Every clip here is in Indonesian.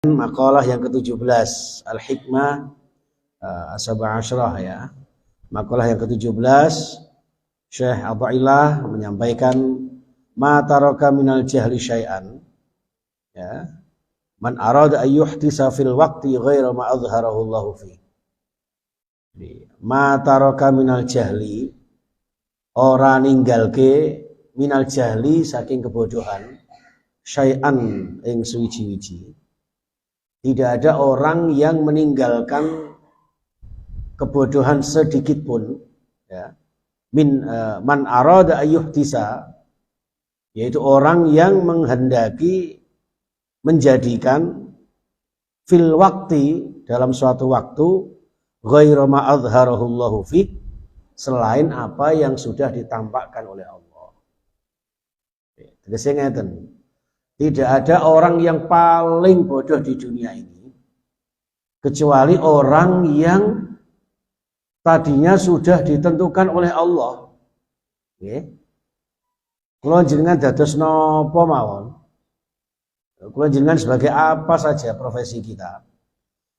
Makalah yang ke-17 Al-Hikmah As-Sab'a Asyrah ya. Makalah yang ke-17 Syekh Athaillah menyampaikan ma taraka minal jahli syai'an ya. Man arada an yuhdisa fil waqti ghaira ma azharahu Allah fi. Ma taraka minal jahli ora ninggalke minal jahli saking kebodohan syai'an ing suwiji-wiji. Tidak ada orang yang meninggalkan kebodohan sedikit pun ya. Man arada ayyuhtisa, yaitu orang yang menghendaki menjadikan fil waktu dalam suatu waktu ghairu ma azharahu Allahu fi, selain apa yang sudah ditampakkan oleh Allah. Tegese ngeten. Tidak ada orang yang paling bodoh di dunia ini kecuali orang yang tadinya sudah ditentukan oleh Allah. Nggih. Kula jenengan dados napa mawon? Kula jenengan sebagai apa saja profesi kita.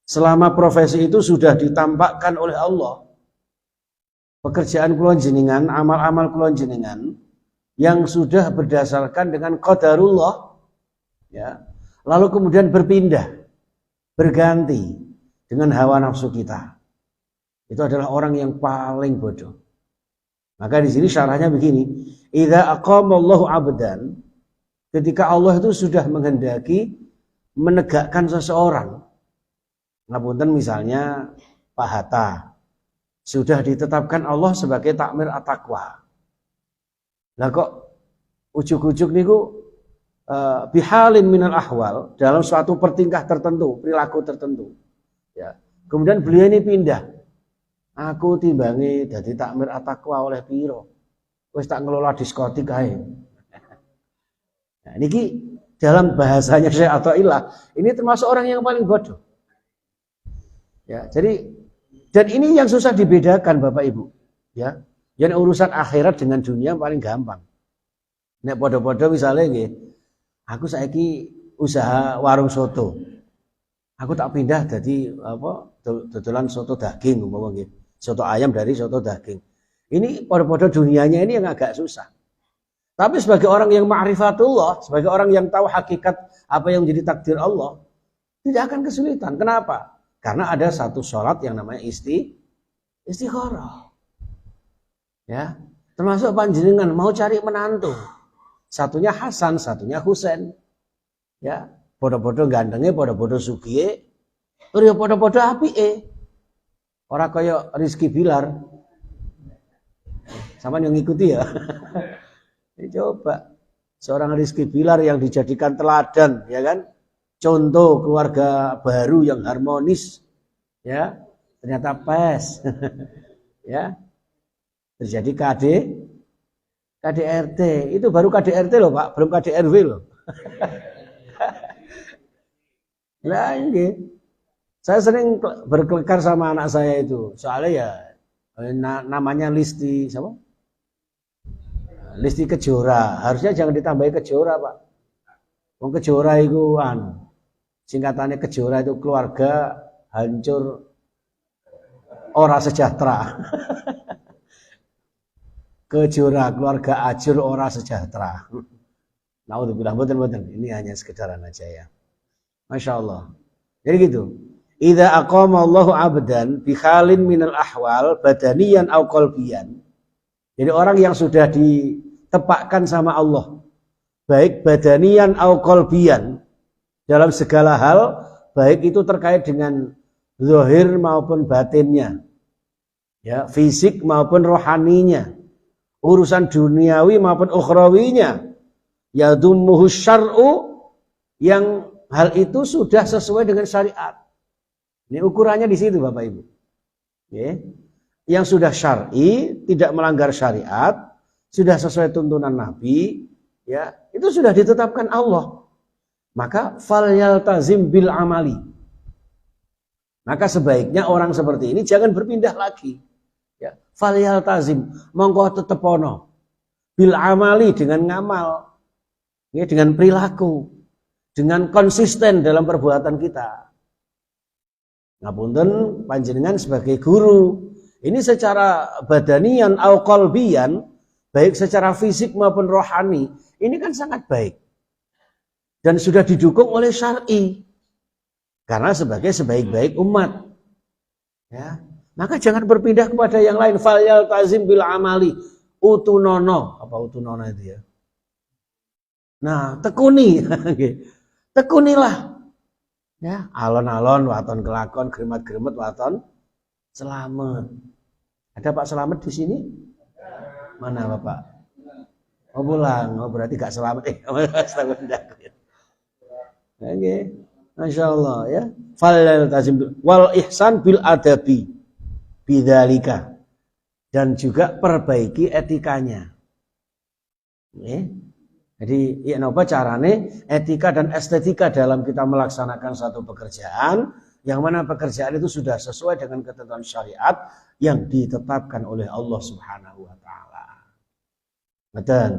Selama profesi itu sudah ditampakkan oleh Allah. Pekerjaan kula jenengan, amal-amal kula jenengan yang sudah berdasarkan dengan qadarullah ya, lalu kemudian berpindah, berganti dengan hawa nafsu kita. Itu adalah orang yang paling bodoh. Maka di sini syarahnya begini: idza aqamallahu 'abdan, ketika Allah itu sudah menghendaki menegakkan seseorang. Ngapunten misalnya Pak Hatta sudah ditetapkan Allah sebagai takmir at-taqwa. Lah kok ujuk-ujuk niku bihalin minal ahwal, dalam suatu pertingkah tertentu, perilaku tertentu ya. Kemudian beliau ini pindah, aku timbangi dadi takmir at-taqwa oleh piro, wis tak ngelola diskotik ae. Nah niki dalam bahasanya Syekh Athaillah ini termasuk orang yang paling bodoh ya. Jadi dan ini yang susah dibedakan Bapak Ibu ya. Yang urusan akhirat dengan dunia paling gampang. Nek podo-podo misalnya nggih, aku saiki usaha warung soto. Aku tak pindah jadi apa? Dodolan soto daging umpama nggih. Soto ayam dari soto daging. Ini pada dunianya ini yang agak susah. Tapi sebagai orang yang ma'rifatullah, sebagai orang yang tahu hakikat apa yang menjadi takdir Allah, tidak akan kesulitan. Kenapa? Karena ada satu sholat yang namanya istikharah. Ya, termasuk panjenengan mau cari menantu. Satunya Hasan, satunya Husain. Ya, podo-podo gandenge, podo-podo sugihe, ya podo-podo apike. Ora kaya Rizky Bilar. Sama yang ngikuti ya. Coba seorang Rizky Bilar yang dijadikan teladan, ya kan? Contoh keluarga baru yang harmonis. Ya, ternyata pes. Ya. Terjadi KDRT, itu baru KDRT loh Pak, belum KDRW loh. Lah ini, saya sering berkelekar sama anak saya itu, soalnya ya namanya Listi, siapa? Listi Kejora, harusnya jangan ditambahi Kejora Pak. Wong Kejora itu singkatannya Kejora itu keluarga hancur ora sejahtera. Kejora, keluarga ajur ora sejahtera. Naudzubillah, mboten. Ini hanya sekedaran aja ya. Masya Allah. Jadi gitu. Idza aqama Allahu 'abdan bi khalin minal ahwal badaniyan aw qalbiyan. Jadi orang yang sudah ditepakkan sama Allah, baik badaniyan aw qalbiyan, dalam segala hal, baik itu terkait dengan zahir maupun batinnya. Ya, fisik maupun rohaninya. Urusan duniawi maupun ukhrawinya, yadummuhu syar'u, yang hal itu sudah sesuai dengan syariat. Ini ukurannya di situ Bapak Ibu. Okay. Yang sudah syar'i, tidak melanggar syariat, sudah sesuai tuntunan Nabi, ya, itu sudah ditetapkan Allah. Maka falyaltazim bil amali. Maka sebaiknya orang seperti ini jangan berpindah lagi. Ya, falyaltazim, monggo tetepono bil amali, dengan ngamal, ya, dengan perilaku. dengan konsisten dalam perbuatan kita. Ngapunten panjenengan sebagai guru, ini secara badanian au qalbian, baik secara fisik maupun rohani, ini kan sangat baik. Dan sudah didukung oleh syar'i. Karena sebagai sebaik-baik umat. Ya, maka jangan berpindah kepada yang lain. Fal yaltazim bil amali utunono. Apa utunono itu ya? Nah, tekuni. Tekunilah. Ya, alon-alon waton kelakon, gremet-gremet waton selamat. Ada Pak Selamat di sini? Mana Bapak? Oh pulang. Oh berarti gak selamat. Oke. Masya Allah ya. Wal ihsan bil adabi bidzalika, dan juga perbaiki etikanya. Jadi ya napa carane etika dan estetika dalam kita melaksanakan satu pekerjaan, yang mana pekerjaan itu sudah sesuai dengan ketentuan syariat yang ditetapkan oleh Allah Subhanahu wa taala. Betul.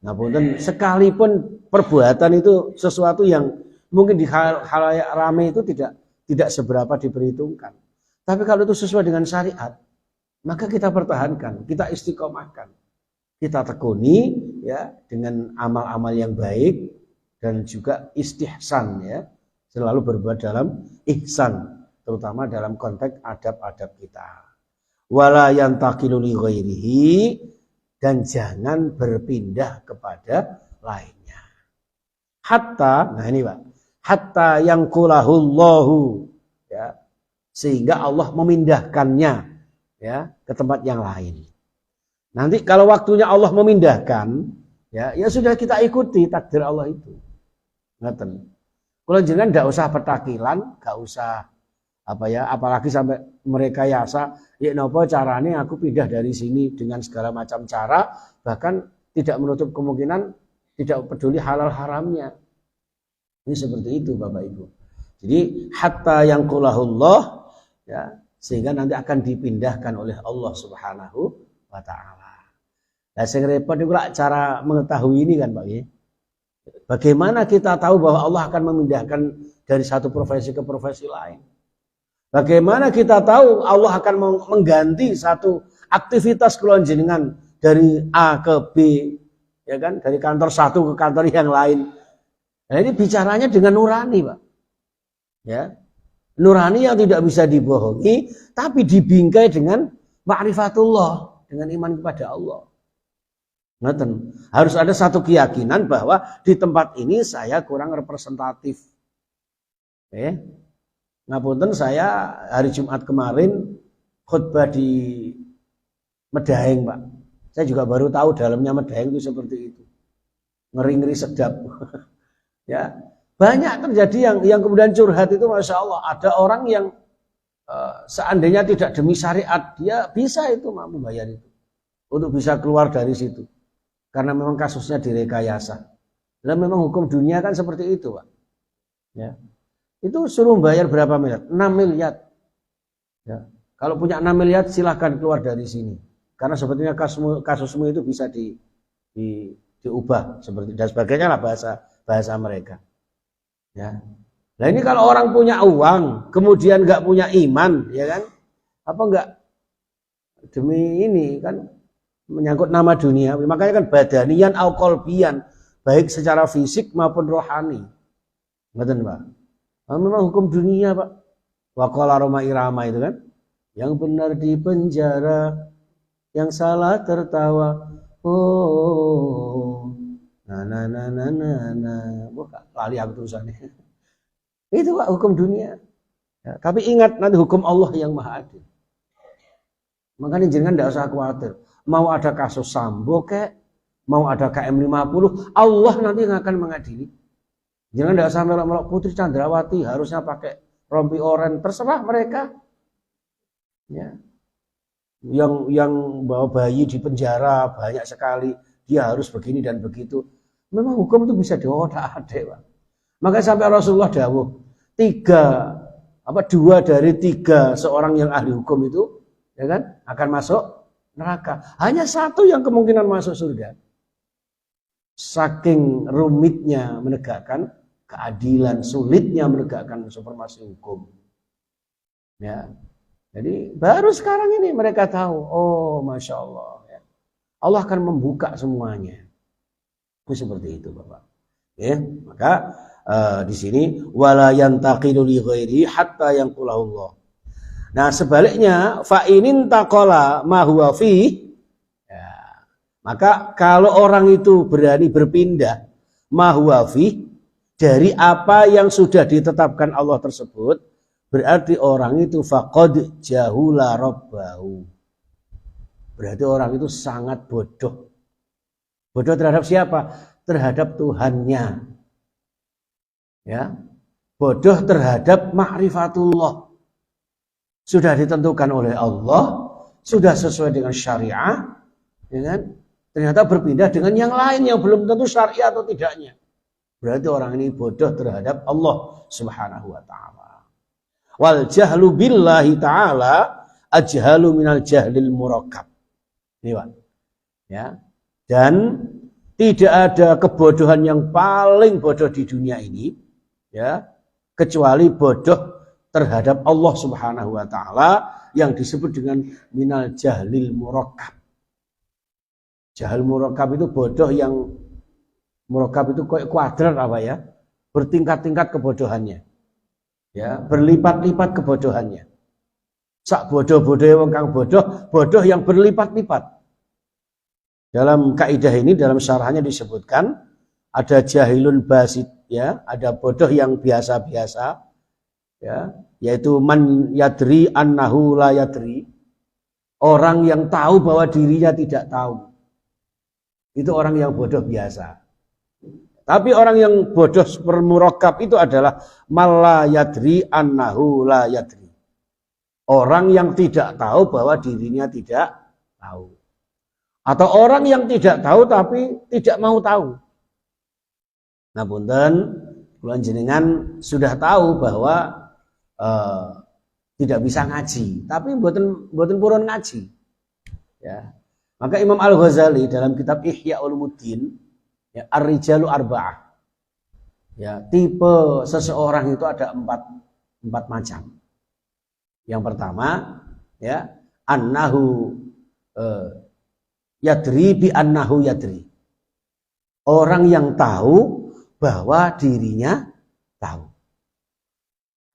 Ngapunten, sekalipun perbuatan itu sesuatu yang mungkin di khalayak ramai itu tidak seberapa diperhitungkan. Tapi kalau itu sesuai dengan syariat, maka kita pertahankan, kita istiqomahkan. Kita tekuni ya dengan amal-amal yang baik dan juga istihsan ya, selalu berbuat dalam ihsan, terutama dalam konteks adab-adab kita. Wala yantaqilu li ghairihi, dan jangan berpindah kepada lainnya. Hatta, nah ini Pak, hatta yang kulahullahu ya, sehingga Allah memindahkannya ya ke tempat yang lain. Nanti kalau waktunya Allah memindahkan, ya sudah kita ikuti takdir Allah itu. Ngaten. Kalau jenengan enggak usah petakilan, enggak usah apalagi sampai mereka yasa, ya napa carane aku pindah dari sini dengan segala macam cara, bahkan tidak menutup kemungkinan tidak peduli halal haramnya. Ini seperti itu Bapak Ibu. Jadi hatta yang kulahullah ya, sehingga nanti akan dipindahkan oleh Allah Subhanahu wa taala. Nah, sing repot itu cara mengetahui ini kan Pak ya. Bagaimana kita tahu bahwa Allah akan memindahkan dari satu profesi ke profesi lain? Bagaimana kita tahu Allah akan mengganti satu aktivitas kula jenengan dari A ke B, ya kan? Dari kantor satu ke kantor yang lain. Nah, ini bicaranya dengan nurani, Pak. Ya. Nurani yang tidak bisa dibohongi, tapi dibingkai dengan ma'rifatullah, dengan iman kepada Allah. Ngaten. Harus ada satu keyakinan bahwa di tempat ini saya kurang representatif. Ngapunten, saya hari Jumat kemarin khutbah di Medaeng, Pak. Saya juga baru tahu dalamnya Medaeng itu seperti itu. Ngeri-ngeri sedap. Ya, banyak terjadi yang kemudian curhat itu, Masya Allah. Ada orang yang seandainya tidak demi syariat, dia bisa itu mampu bayar itu untuk bisa keluar dari situ. Karena memang kasusnya direkayasa. Dan memang hukum dunia kan seperti itu, Pak. Ya. Itu suruh bayar berapa miliar? 6 miliar. Ya. Kalau punya 6 miliar silahkan keluar dari sini. Karena sebetulnya kasusmu itu bisa diubah seperti dan sebagainya lah bahasa mereka. Ya. Nah ini kalau orang punya uang kemudian nggak punya iman, ya kan? Apa enggak demi ini kan menyangkut nama dunia. Makanya kan badanian au qalbian, baik secara fisik maupun rohani. Betul, Pak. Nah, memang hukum dunia, Pak. Wa qala Roma Irama itu kan, yang benar di penjara, yang salah tertawa. Oh. Bukan lali aku tulisannya. Itu Pak hukum dunia. Ya, tapi ingat nanti hukum Allah yang Maha Adil. Makanya jangan tidak usah khawatir. Mau ada kasus Sambo kek, mau ada KM50, Allah nanti yang akan mengadili. Jangan tidak usah melok-melok Putri Chandrawati harusnya pakai rompi oranye, terserah mereka. Ya. Yang bawa bayi di penjara banyak sekali, dia harus begini dan begitu. Memang hukum itu bisa diotak-atik, Pak. Makanya sampai Rasulullah dawuh, 2 dari 3 seorang yang ahli hukum itu, ya kan, akan masuk neraka. Hanya 1 yang kemungkinan masuk surga. Saking rumitnya menegakkan keadilan, sulitnya menegakkan supremasi hukum. Ya, jadi baru sekarang ini mereka tahu, oh masya Allah, ya. Allah akan membuka semuanya. Seperti itu, Bapak. Ya, maka di sini wala yantaqilu li ghairi hatta yanqulahu Allah. Nah, sebaliknya fa inin taqala ma huwa fi, ya, maka kalau orang itu berani berpindah ma huwa fi dari apa yang sudah ditetapkan Allah tersebut, berarti orang itu faqad jahula rabbahu. Berarti orang itu sangat bodoh. Bodoh terhadap siapa? Terhadap Tuhannya. Ya. Bodoh terhadap ma'rifatullah. Sudah ditentukan oleh Allah, sudah sesuai dengan syariah, ya kan? Ternyata berpindah dengan yang lain yang belum tentu syariah atau tidaknya. Berarti orang ini bodoh terhadap Allah Subhanahu wa taala. Wal jahlu billahi taala ajhalu minal jahlil murakkab. Ini, Pak. Ya. Dan tidak ada kebodohan yang paling bodoh di dunia ini, ya, kecuali bodoh terhadap Allah Subhanahu wa taala yang disebut dengan minal jahlil murakkab. Jahil murakkab itu bodoh yang murakkab itu kayak kuadrat apa ya? Bertingkat-tingkat kebodohannya. Ya, berlipat-lipat kebodohannya. Sak bodoh-bodoh wong kang bodoh, bodoh yang berlipat-lipat. Dalam kaidah ini, dalam syarahnya disebutkan ada jahilun basit, ya, ada bodoh yang biasa-biasa, ya, yaitu man yadri annahu la yadri, orang yang tahu bahwa dirinya tidak tahu. Itu orang yang bodoh biasa. Tapi orang yang bodoh murakkab itu adalah malla yadri annahu la yadri. Orang yang tidak tahu bahwa dirinya tidak tahu. Atau orang yang tidak tahu tapi tidak mau tahu. Nah, punten, kula jenengan sudah tahu bahwa tidak bisa ngaji, tapi mboten purun ngaji. Ya. Maka Imam Al-Ghazali dalam kitab Ihya Ulumuddin, ya, Ar-Rijalu Arba'ah. Ya, tipe seseorang itu ada empat macam. Yang pertama, ya, annahu yadri bi annahu yadri. Orang yang tahu bahwa dirinya tahu.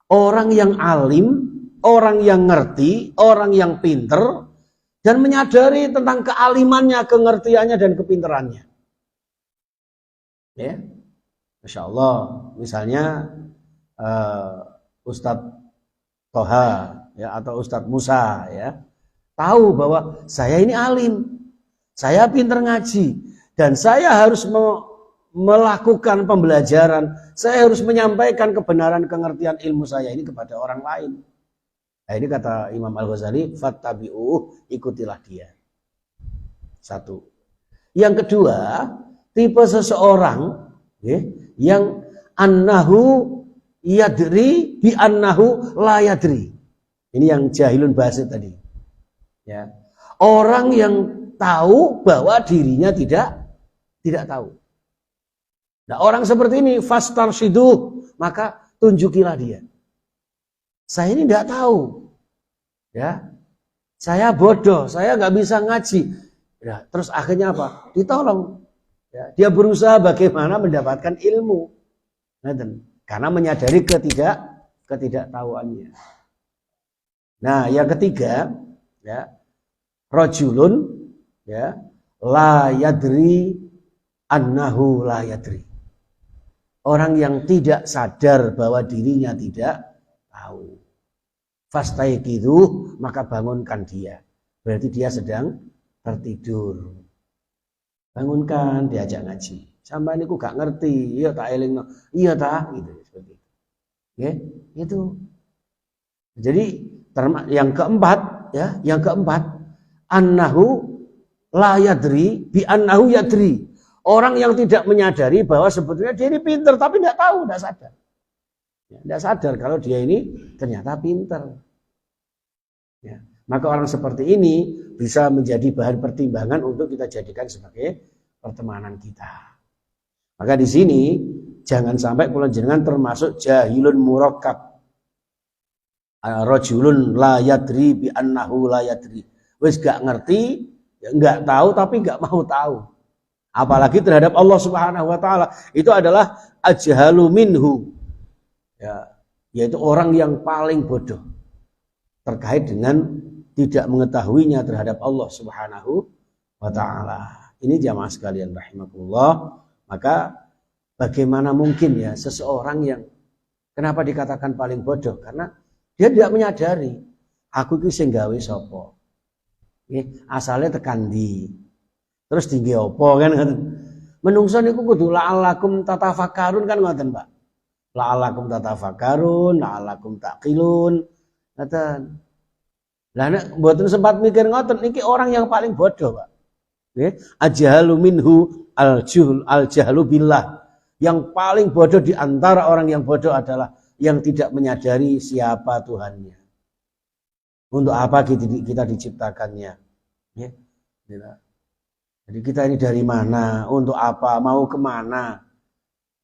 Orang yang alim, orang yang ngerti, orang yang pinter, dan menyadari tentang kealimannya, kengertiannya, dan kepinterannya. Ya, Masya Allah. Misalnya Ustadz Toha, ya, atau Ustadz Musa, ya, tahu bahwa saya ini alim, saya pinter ngaji, dan saya harus melakukan pembelajaran, saya harus menyampaikan kebenaran pengertian ilmu saya ini kepada orang lain. Nah, ini kata Imam Al-Ghazali, fattabi'uh, ikutilah dia. Satu. Yang kedua, tipe seseorang, ya, yang annahu yadri bi annahu la yadri. Ini yang jahilun basit tadi. Ya. Orang yang tahu bahwa dirinya tidak tahu. Nah, orang seperti ini fastarshiduh, maka tunjukilah dia. Saya ini tidak tahu. Ya. Saya bodoh, saya nggak bisa ngaji. Ya, terus akhirnya apa? Ditolong. Ya, dia berusaha bagaimana mendapatkan ilmu. Karena menyadari ketidaktahuannya. Nah, yang ketiga, ya, rajulun, ya, la yadri annahu la yadri. Orang yang tidak sadar bahwa dirinya tidak tahu. Fastaiqidu, maka bangunkan dia. Berarti dia sedang tertidur. Bangunkan, diajak ngaji. Sampai niku gak ngerti, iya tak elingno. Iya tak, gitu seperti itu. Ya, itu. Jadi yang keempat, ya, yang keempat, annahu la yadri bi annahu yadri. Orang yang tidak menyadari bahwa sebetulnya dia ini pintar tapi tidak tahu, tidak sadar. Ya, tidak sadar kalau dia ini ternyata pintar. Ya, maka orang seperti ini bisa menjadi bahan pertimbangan untuk kita jadikan sebagai pertemanan kita. Maka di sini jangan sampai kula jenengan termasuk jahilun murakkab. Rajulun la yadri bi annahu la yadri. Wis gak ngerti, enggak tahu tapi enggak mau tahu. Apalagi terhadap Allah Subhanahu wa taala. Itu adalah ajhalu minhu. Ya, yaitu orang yang paling bodoh terkait dengan tidak mengetahuinya terhadap Allah Subhanahu wa taala. Ini jamaah sekalian rahimakumullah. Maka bagaimana mungkin ya seseorang yang kenapa dikatakan paling bodoh? Karena dia tidak menyadari aku iki sing gawe sapa. Asalnya tekan ndi. Terus tinggi apa kan? Menungso niku kudu la'alakum tatafakkarun kan ngoten, Pak. La'alakum tatafakkarun, la'alakum taqilun. Ngoten. Lah nek mboten sempat mikir ngoten niki orang yang paling bodoh, Pak. Nggih, ajhalu minhu al-jahlu billah. Yang paling bodoh di antara orang yang bodoh adalah yang tidak menyadari siapa Tuhannya. Untuk apa kita diciptakannya? Ya. Jadi kita ini dari mana? Untuk apa? Mau kemana?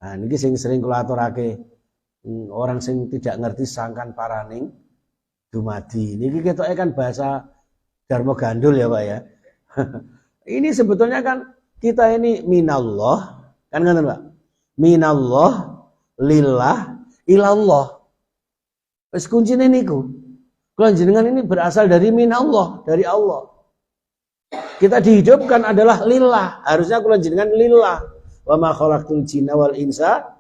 Nah, ini sing sering kula aturake orang sing tidak ngerti sangkan paraning dumadi. Niki ketoke kan bahasa Dharma Gandul ya, Pak ya. Ini sebetulnya kan kita ini minallah, kan ngoten, Pak? Minallah lillah ilallah. Wis kuncine niku. Kula jenengan ini berasal dari minallah, dari Allah. Kita dihidupkan adalah lillah. Harusnya kula jenengan lillah. Wa ma khalaqtul jinna wal insa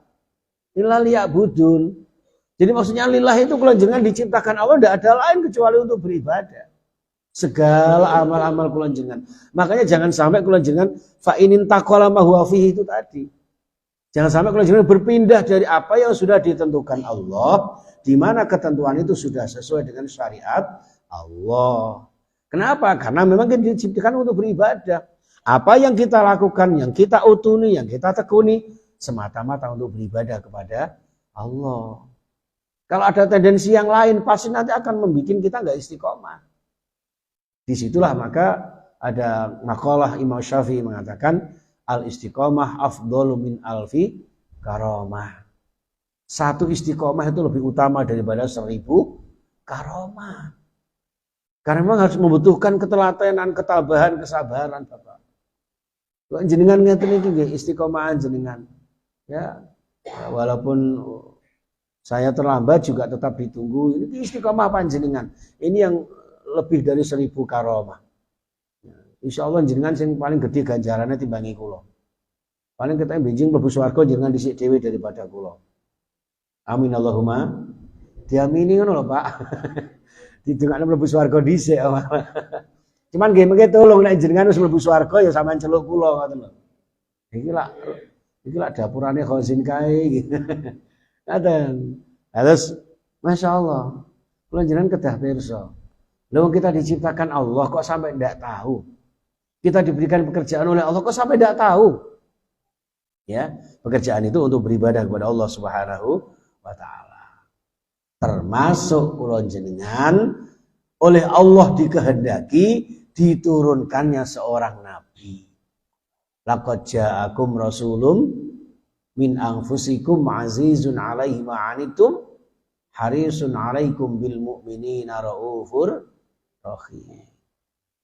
illa liya'budun. Jadi maksudnya lillah itu kula jenengan diciptakan Allah tidak ada lain kecuali untuk beribadah. Segala amal-amal kula jenengan. Makanya jangan sampai kula jenengan fa inin taqala ma huwa fihi itu tadi. Jangan sampai kula jenengan berpindah dari apa yang sudah ditentukan Allah, di mana ketentuan itu sudah sesuai dengan syariat Allah. Kenapa? Karena memang kita diciptakan untuk beribadah. Apa yang kita lakukan, yang kita utuni, yang kita tekuni, semata-mata untuk beribadah kepada Allah. Kalau ada tendensi yang lain, pasti nanti akan membuat kita nggak istiqomah. Disitulah maka ada makalah Imam Syafi'i mengatakan, al-istiqomah afdalu min alfi karomah. Satu istiqomah itu lebih utama daripada 1000 karomah. Karena memang harus membutuhkan ketelatenan, ketabahan, kesabaran, Bapak. Jenengan ngeten iki nggih istiqomahan jenengan. Ya, walaupun saya terlambat juga tetap ditunggu. Ini istiqomah panjenengan. Ini yang lebih dari 1000 karomah. Insya Allah jenengan sing paling gede ganjarannya timbangi kula. Paling kita benjing mlebu swarga jenengan dhisik dhewe daripada kula. Amin Allahumma. Diamini ngono lho, Pak. Didongakno mlebu swarga dhisik. Cuman nggih mengke tolong nek jenengan wis mlebu swarga ya sampean celuk kula ngoten lho. Iki lak dapurane khazin kae iki. Ngaten. Terus masyaallah. Kula jenengan kedah pirsa. Lha kita diciptakan Allah kok sampai ndak tahu. Kita diberikan pekerjaan oleh Allah kok sampai tidak tahu. Ya, pekerjaan itu untuk beribadah kepada Allah Subhanahu wa taala. Termasuk kula jenengan oleh Allah dikehendaki diturunkannya seorang nabi. Laqad ja'akum rasulun min anfusikum azizun 'alaihi ma 'anittum harisun 'alaikum bil mu'minina raufur rahim.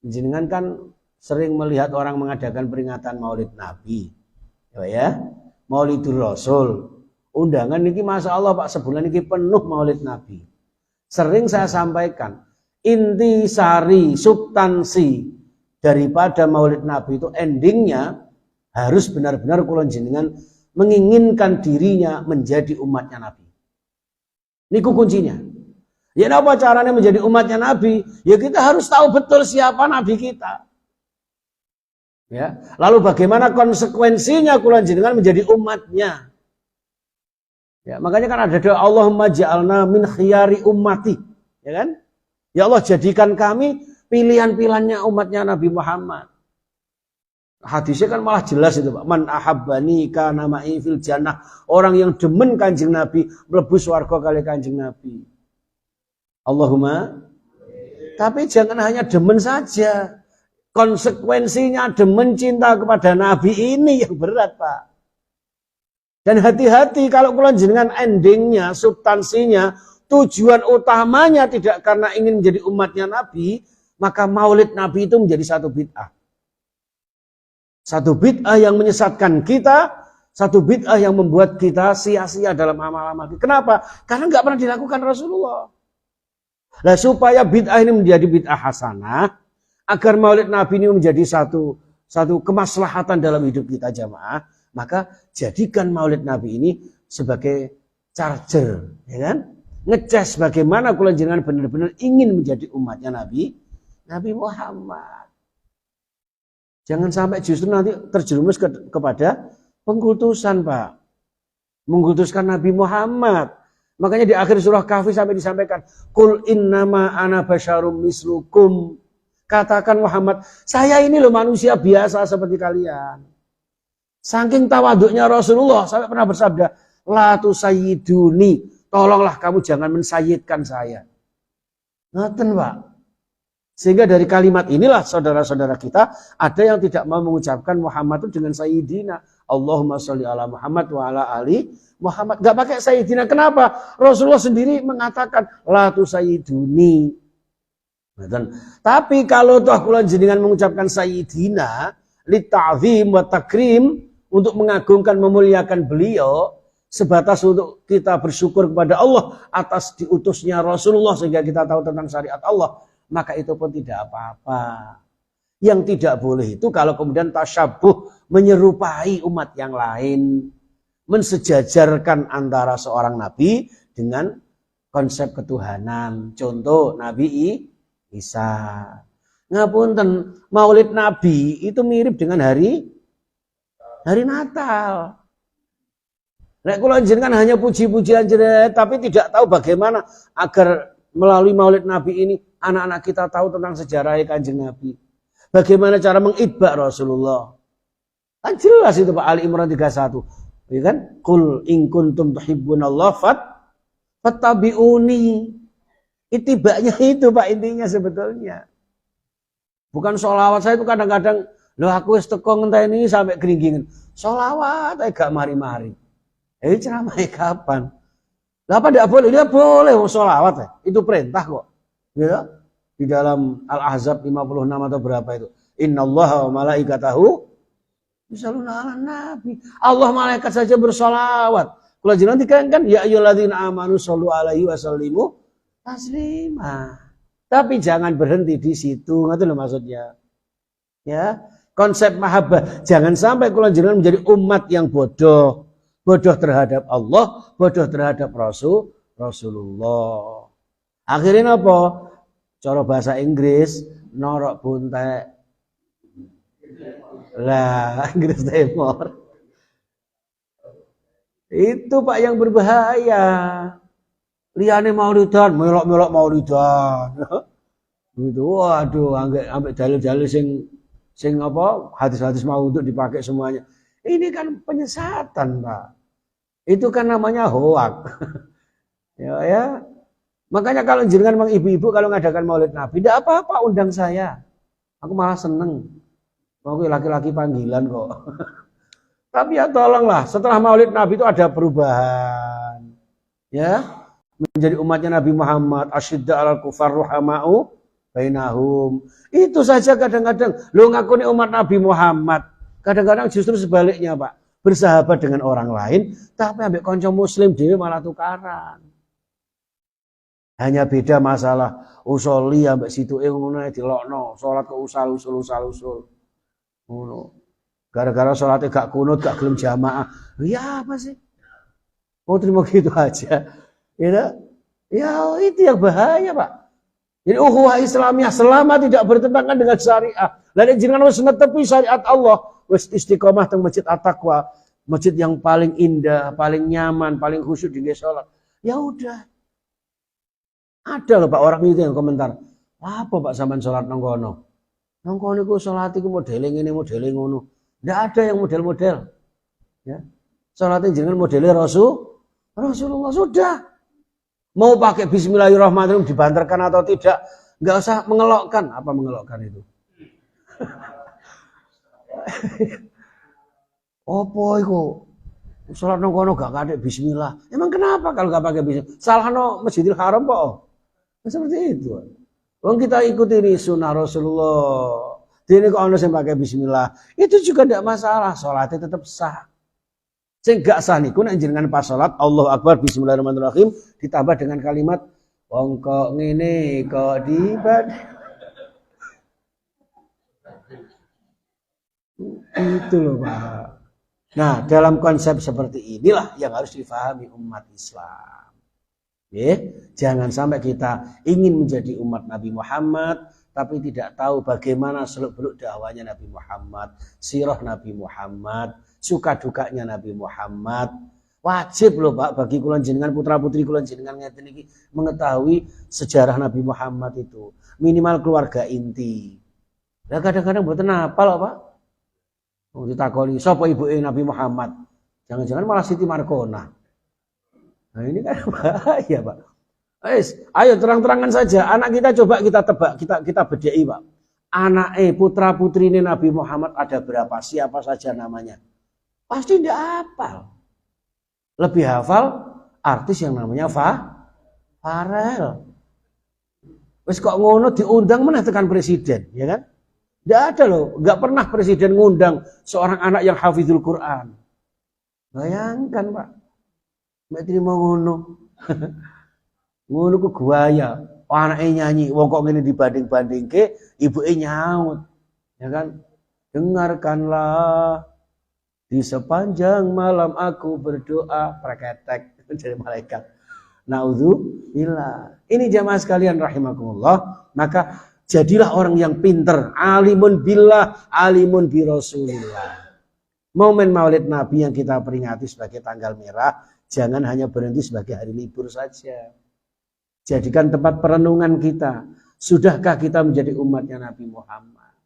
Jenengan kan sering melihat orang mengadakan peringatan Maulid Nabi. Ya, Maulidur Rasul. Undangan niki Masya Allah Pak, sebulan niki penuh Maulid Nabi. Sering saya sampaikan, inti sari substansi daripada Maulid Nabi itu endingnya harus benar-benar kula jenengan menginginkan dirinya menjadi umatnya Nabi. Niku kuncinya. Ya apa caranya menjadi umatnya Nabi? Ya kita harus tahu betul siapa Nabi kita. Ya, lalu bagaimana konsekuensinya kula jenengan menjadi umatnya? Ya, makanya kan ada doa Allahumma ja'alna min khiyari ummati, ya kan? Ya Allah jadikan kami pilihan-pilihannya umatnya Nabi Muhammad. Hadisnya kan malah jelas itu, Pak. Man ahabbani kana ma'i fil jannah. Orang yang demen Kanjeng Nabi mlebu swarga kali Kanjeng Nabi. Allahumma. Tapi jangan hanya demen saja. Konsekuensinya demen cinta kepada Nabi ini yang berat, Pak. Dan hati-hati kalau kula jenengan endingnya, substansinya, tujuan utamanya tidak karena ingin menjadi umatnya Nabi, maka maulid Nabi itu menjadi satu bid'ah. Satu bid'ah yang menyesatkan kita, satu bid'ah yang membuat kita sia-sia dalam amal-amal kita. Kenapa? Karena nggak pernah dilakukan Rasulullah. Nah, supaya bid'ah ini menjadi bid'ah hasanah, agar maulid Nabi ini menjadi satu kemaslahatan dalam hidup kita jamaah, maka jadikan maulid Nabi ini sebagai charger, ya kan? Ngecas bagaimana kula jenengan benar-benar ingin menjadi umatnya Nabi Muhammad. Jangan sampai justru nanti terjerumus kepada pengkultusan, Pak. Mengkultuskan Nabi Muhammad. Makanya di akhir surah Kahfi sampai disampaikan, Qul innama ana basyarum mislukum. Katakan Muhammad, saya ini loh manusia biasa seperti kalian. Saking tawaduknya Rasulullah sampai pernah bersabda, La tusayyiduni, tolonglah kamu jangan mensayyidkan saya. Ngaten, Pak. Sehingga dari kalimat inilah saudara-saudara kita ada yang tidak mau mengucapkan Muhammad itu dengan sayyidina. Allahumma sholli ala Muhammad wa ala ali Muhammad. Gak pakai sayyidina. Kenapa? Rasulullah sendiri mengatakan la tusayyiduni. Tapi kalau toh kula jenengan mengucapkan sayyidina li ta'zim wa takrim untuk mengagungkan memuliakan beliau sebatas untuk kita bersyukur kepada Allah atas diutusnya Rasulullah sehingga kita tahu tentang syariat Allah, maka itu pun tidak apa-apa. Yang tidak boleh itu kalau kemudian tasyabuh menyerupai umat yang lain, mensejajarkan antara seorang nabi dengan konsep ketuhanan. Contoh Nabi Isa. Ngapunten, maulid Nabi itu mirip dengan hari Natal. Nek kula jenengan hanya puji-pujian jere, tapi tidak tahu bagaimana agar melalui maulid Nabi ini anak-anak kita tahu tentang sejarah Kanjeng Nabi. Bagaimana cara mengitba Rasulullah. Kan jelas itu Pak, Ali Imran 31. Ya kan? Qul in kuntum tuhibbunallah fattabi'uni. Itibanya itu Pak intinya sebetulnya. Bukan sholawat. Saya itu kadang-kadang, loh aku wis teko ngenteni sampai geringgingen. Sholawat gak mari-mari. Ceramah kapan? Lah apa enggak boleh? Dia boleh sholawat ya. Itu perintah kok. Ya. Di dalam Al-Ahzab 56 atau berapa itu. Innallaha wa malaikatahu yusholluna 'alan nabi. Allah malaikat saja bersolawat. Kula jenengan dikatakan ya ayyuhalladzina amanu shollu alaihi wa sallimu taslima. Tapi jangan berhenti di situ. Ngerti lho maksudnya. Ya, konsep mahabbah. Jangan sampai kula jenengan menjadi umat yang bodoh. Bodoh terhadap Allah, bodoh terhadap Rasulullah. Akhirnya apa? Cara bahasa Inggris, norok buntek. Lah, Inggris Timur. Itu Pak yang berbahaya. Liyane maulidan, melok-melok maulidan. Gitu, waduh, ambek dalil-dalil sing apa? Hadis-hadis mau untuk dipakai semuanya. Ini kan penyesatan, Pak. Itu kan namanya hoak. ya. Makanya kalau jenengan ibu-ibu kalau ngadakan maulid Nabi, tidak apa-apa undang saya. Aku malah seneng. Aku laki-laki panggilan kok. Tapi ya tolonglah, setelah maulid Nabi itu ada perubahan. Ya, menjadi umatnya Nabi Muhammad, asyidda 'alal kufar ruhama'u bainahum. Itu saja kadang-kadang lo ngakuni umat Nabi Muhammad. Kadang-kadang justru sebaliknya, Pak. Bersahabat dengan orang lain, tapi ambek kanca muslim dhewe malah tukaran. Hanya beda masalah usoli ambek situke ngono dilokno, salat ke usul. Ngono. Gara-gara salatnya gak kunut, gak gelem jamaah. Ya apa sih? Mau terima gitu aja. Ya itu yang bahaya, Pak. Jadi ukhuwah Islamiyah selama tidak bertentangan dengan syariah. Lalu jangan wis netepi syariat Allah, wis istiqomah teng Masjid At-Taqwa, masjid yang paling indah, paling nyaman, paling khusyuk di salat. Ya udah. Ada loh Pak orang itu yang komentar, apa Pak sampean salat nang kono? Nang kono iku salat iku modele ngene, modele ngono. Enggak ada yang model-model. Ya. Salat jenengan modele Rasulullah sudah. Mau pakai bismillahirrahmanirrahim dibanterkan atau tidak, enggak usah mengelokkan. Apa mengelokkan itu? Apa iku? Salat nang kono gak kadek bismillah. Emang kenapa kalau gak pakai bismillah? Salahno Masjidil Haram kok. Seperti itu. Wong kita ikuti ini sunnah Rasulullah. Dene kok ono sing pakai bismillah. Itu juga tidak masalah, salatnya tetap sah. Sing gak sah niku nek jenengan pas salat Allahu Akbar bismillahirrahmanirrahim ditambah dengan kalimat wong kok ngene kok dibad. Itu loh Pak. Nah, dalam konsep seperti inilah yang harus difahami umat Islam. Jangan sampai kita ingin menjadi umat Nabi Muhammad, tapi tidak tahu bagaimana seluk-beluk dakwahnya Nabi Muhammad, sirah Nabi Muhammad, suka dukanya Nabi Muhammad. Wajib loh Pak bagi kula jenengan putra-putri kula jenengan ngeten iki mengetahui sejarah Nabi Muhammad itu, minimal keluarga inti. Lah kadang-kadang mboten apal loh Pak. Ditakoni sapa ibuke Nabi Muhammad? Jangan-jangan malah Siti Markona. Nah ini kan bahaya Pak. Ayo terang-terangan saja. Anak kita coba kita tebak, kita bedai Pak. Anak putra putrine Nabi Muhammad ada berapa? Siapa saja namanya? Pasti tidak hafal. Lebih hafal artis yang namanya Farel. Wes kok ngono diundang meneh tekan presiden, ya kan? Tidak ada loh, nggak pernah presiden ngundang seorang anak yang hafizul Quran. Bayangkan Pak, mbak terima ngono, ngono ku guaya, anaknya nyanyi, wong kok ngene dibanding-banding ke, ibunya nyaut, ya kan? Dengarkanlah di sepanjang malam aku berdoa, praketek dari malaikat. Naudzubillah. Ini jamaah sekalian rahimakumullah, maka jadilah orang yang pinter, alimun billah, alimun bi Rasulillah. Momen Maulid Nabi yang kita peringati sebagai tanggal merah, jangan hanya berhenti sebagai hari libur saja. Jadikan tempat perenungan kita. Sudahkah kita menjadi umatnya Nabi Muhammad?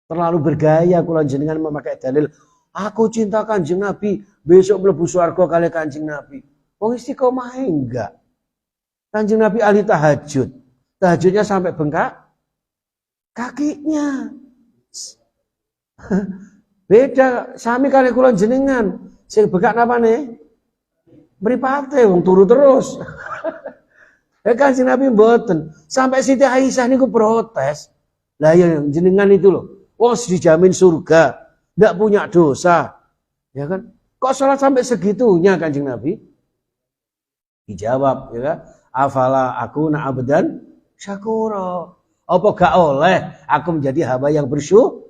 Terlalu bergaya kula jenengan memakai dalil, aku cinta Kanjeng Nabi, besok mlebu swarga kali Kanjeng Nabi. Wong istiqomah enggak. Kanjeng Nabi ahli tahajud. Tahajudnya sampai bengkak kakinya. Beda sami kali kula jenengan. Sing bengkak napane? Mripate wong turu terus. Kanjeng Nabi mboten. Sampai Siti Aisyah niku protes. Lah ya jenengan itu loh. Wong dijamin surga, ndak punya dosa. Ya kan? Kok salat sampai segitunya Kanjeng Nabi? Dijawab ya kan? Afala akuna abdan syakura. Apa gak oleh aku menjadi hamba yang bersyukur.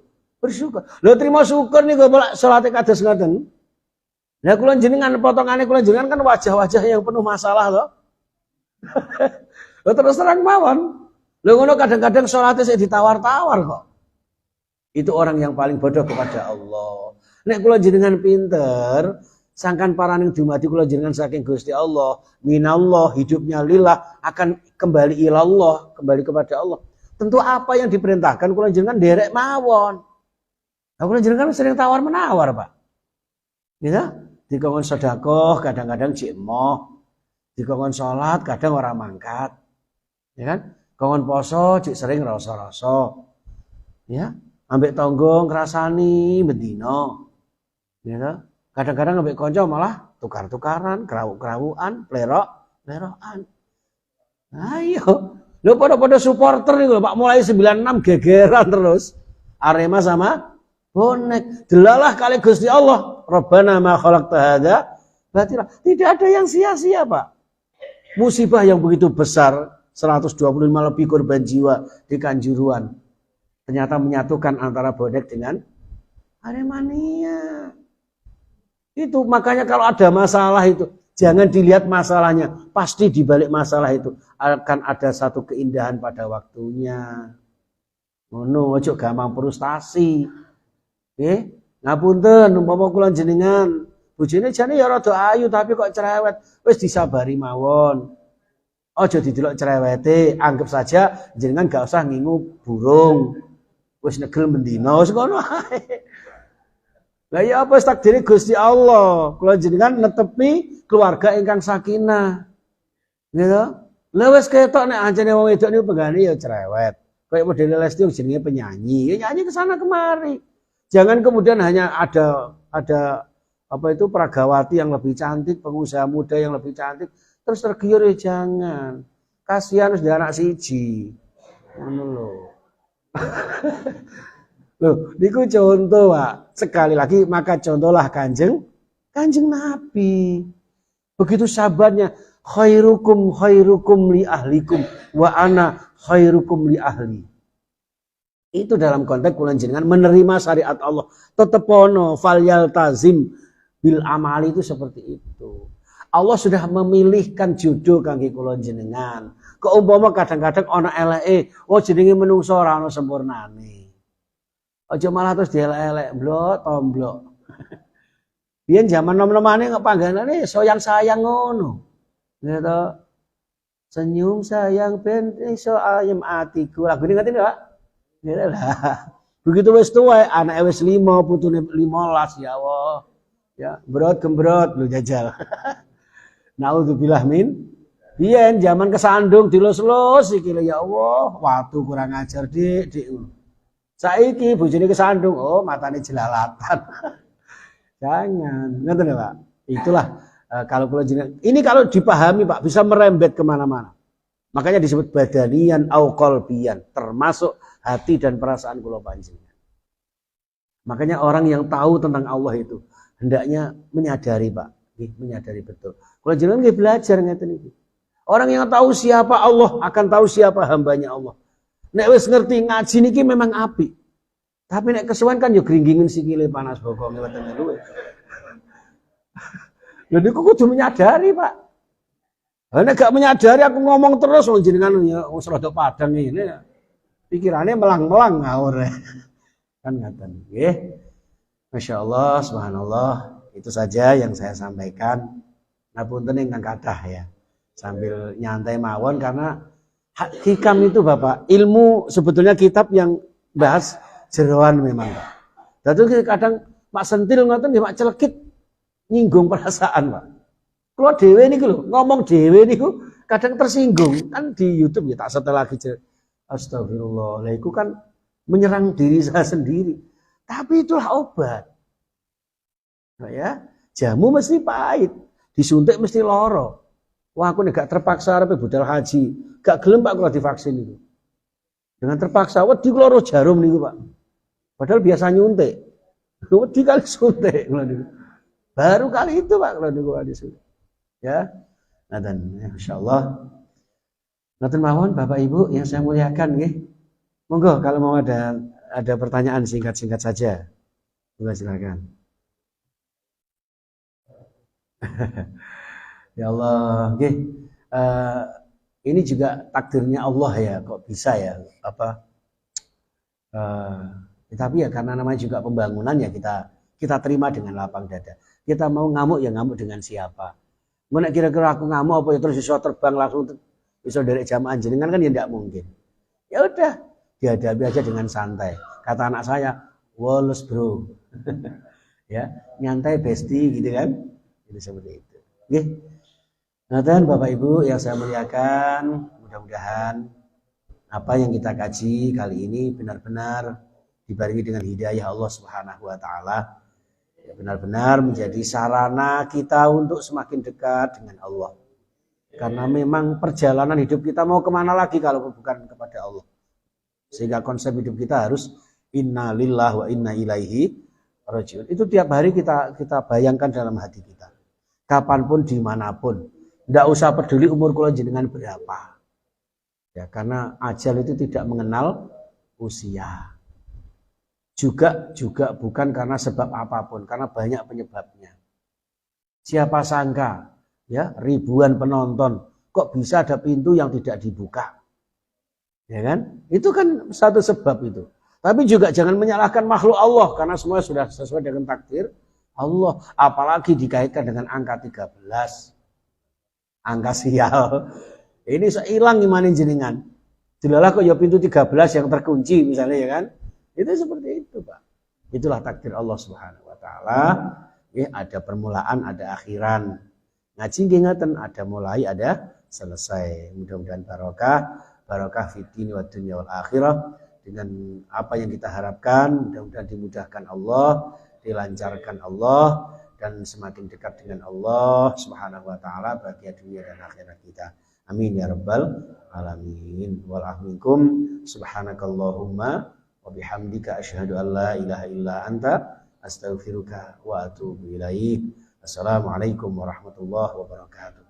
Lho terima syukur nih gue bolak salate kados ngoten. Lah kula jenengan potongane kula jenengan kan wajah-wajah yang penuh masalah loh. Lho terus terang mawon. Lho ngono kadang-kadang salate sik ditawar-tawar kok. Itu orang yang paling bodoh kepada Allah. Nek kula jenengan pinter, sangkan paraning dumadi kula jenengan saking Gusti Allah, minallah hidupnya lillah akan kembali ilallah, kembali kepada Allah. Tentu apa yang diperintahkan kula jenengan derek mawon. Kula jenengan sering tawar menawar, Pak. Gitu? Dikongkon sedekah kadang-kadang jekmoh, dikongkon salat kadang ora mangkat. Ya kan? Kongkon poso cek sering rasa-rasa. Ya, ambek tangga ngrasani bendina. Ya. Kadang-kadang ambek kanca malah tukar-tukaran, kerawuk-kerawukan, plerok-plerokan. Ayo. Lho pada supporter nih Pak mulai 96 gegeran terus. Arema sama bonek. Delalah kali Gusti Allah. Rabbana ma khalaqta hadza batila. Tidak ada yang sia-sia, Pak. Musibah yang begitu besar, 125 lebih korban jiwa di Kanjuruhan. Ternyata menyatukan antara bonek dengan Aremania. Itu makanya kalau ada masalah itu jangan dilihat masalahnya, pasti di balik masalah itu akan ada satu keindahan pada waktunya. Ngono ojo gampang frustasi. Ngapunten umpama kula jenengan bojone jane ya rada ayu tapi kok cerewet, wis disabari mawon. Ojo didelok cerewete, anggap saja jenengan gak usah ngingu burung. Wis negel mendina wis ngono ae. Lah ya apa takdire Gusti Allah. Kula jenengan netepi keluarga ingkang sakinah. Gitu. Lah wis ketok nek ancene wong wedok niku penggane ya cerewet. Kayak model Lesti jenenge penyanyi. Ya nyanyi ke sana kemari. Jangan kemudian hanya ada apa itu peragawati yang lebih cantik, pengusaha muda yang lebih cantik, terus tergiur ya jangan. Kasihan wis anak siji. Ngono lho. Loh, niku contoh, Pak. Sekali lagi maka contohlah Kanjeng Nabi. Begitu sabarnya, khairukum li ahlikum wa ana khairukum li ahli. Itu dalam konteks kula jenengan menerima syariat Allah. Tetep ono fal yaltazim bil amali itu seperti itu. Allah sudah memilihkan jodoh kangge kula jenengan. Keumpama kadang-kadang ana eleke, oh jenenge menungso ora ana sempurnane. Aja malah terus dielek-elek, blok tomblok. Biyen zaman nom-nomane pangganane sayang-sayang ngono. Gitu. Senyum sayang ben iso ayem atiku. Lagu ini ngerti enggak? Gitu lah. Begitu wis tuwa anake wis 5, putune 15 ya Allah. Ya, gembrot lu jajal. Naudzubillah min. Biyen zaman kesandung dilus-lus iki lho ya Allah, waktu kurang ajar Dik. Saiki bojone kesandung, oh matane jelalatan. Jangan, ngerti Pak. Itulah kalau ini kalau dipahami Pak bisa merembet kemana-mana. Makanya disebut badanian au qalbian, termasuk hati dan perasaan kula panjenengan. Makanya orang yang tahu tentang Allah itu hendaknya menyadari Pak, menyadari betul. Kalau jenengan nggih belajar ngeten iki. Orang yang tahu siapa Allah akan tahu siapa hambanya Allah. Nek wis ngerti ngaji niki memang apik. Tapi nek kesuwen kan yo gringgingen sikile panas bokonge wetenge luwe. Lha niku kudu menyadari, Pak. Nek gak menyadari aku ngomong terus wong jenengan ya wis rada padang ngene. Pikirane melang-melang ngawur. Kan ngaten nggih. Masyaallah, subhanallah. Itu saja yang saya sampaikan. Ngapunten ingkang kathah ya. Sambil nyantai mawon karena hikam itu Bapak, ilmu sebetulnya kitab yang bahas jeroan memang. Dadi kadang Pak Sentil ngoten nggih Pak celekit nyinggung perasaan, Pak. Kalau dhewe niku lho, ngomong dhewe niku kadang tersinggung. Kan di YouTube ya tak setel lagi. Astagfirullah. Lah iku kan menyerang diri saya sendiri. Tapi itulah obat. Nah, ya, jamu mesti pahit, disuntik mesti loro. Wah aku nih gak terpaksa arep budal haji, gak gelem Pak kalau divaksin itu. Dengan terpaksa, wedi loro jarum niku Pak. Padahal biasa nyuntik. Wedi kali suntik kalau niku. Baru kali itu Pak kalau niku kali suntik. Ya. Nah dan insyaallah. Ngaten mawon Bapak Ibu yang saya muliakan nggih. Monggo kalau mau ada pertanyaan singkat-singkat saja. Silakan. Ya Allah, ini juga takdirnya Allah ya, kok bisa ya, tapi ya karena namanya juga pembangunan ya kita terima dengan lapang dada. Kita mau ngamuk ya ngamuk dengan siapa. Mana kira-kira aku ngamuk apa ya terus bisa terbang langsung bisa dari jamaah jenengan kan ya tidak mungkin. Ya udah, dihadapi aja dengan santai. Kata anak saya, woles bro, ya nyantai bestie gitu kan, itu seperti itu. Oke. Nah dan Bapak Ibu yang saya muliakan, mudah-mudahan apa yang kita kaji kali ini benar-benar dibarengi dengan hidayah Allah Subhanahu wa taala. Benar-benar menjadi sarana kita untuk semakin dekat dengan Allah. Karena memang perjalanan hidup kita mau kemana lagi kalau bukan kepada Allah. Sehingga konsep hidup kita harus inna lillahi wa inna ilaihi rajiun. Itu tiap hari kita bayangkan dalam hati kita. Kapanpun, dimanapun. Tidak usah peduli umur kula jenengan berapa. Ya, karena ajal itu tidak mengenal usia. Juga bukan karena sebab apapun, karena banyak penyebabnya. Siapa sangka, ya, ribuan penonton kok bisa ada pintu yang tidak dibuka. Ya kan? Itu kan satu sebab itu. Tapi juga jangan menyalahkan makhluk Allah karena semua sudah sesuai dengan takdir Allah, apalagi dikaitkan dengan angka 13. Angka sial. Ini hilang imanin jenengan. Jelalah kok ya pintu 13 yang terkunci misalnya ya kan. Itu seperti itu Pak. Itulah takdir Allah Subhanahu wa taala. Ya, ada permulaan, ada akhiran. Ngaji ngeten ada mulai, ada selesai. Mudah-mudahan barokah fid dini wad dunya wal akhirah. Dengan apa yang kita harapkan, mudah-mudahan dimudahkan Allah, dilancarkan Allah, dan semakin dekat dengan Allah Subhanahu wa taala bahagia dunia dan akhirat kita. Amin ya rabbal alamin. Wal ahminkum subhanakallahumma wa bihamdika asyhadu an la ilaha illa anta astaghfiruka wa atubu ilaik. Assalamualaikum warahmatullahi wabarakatuh.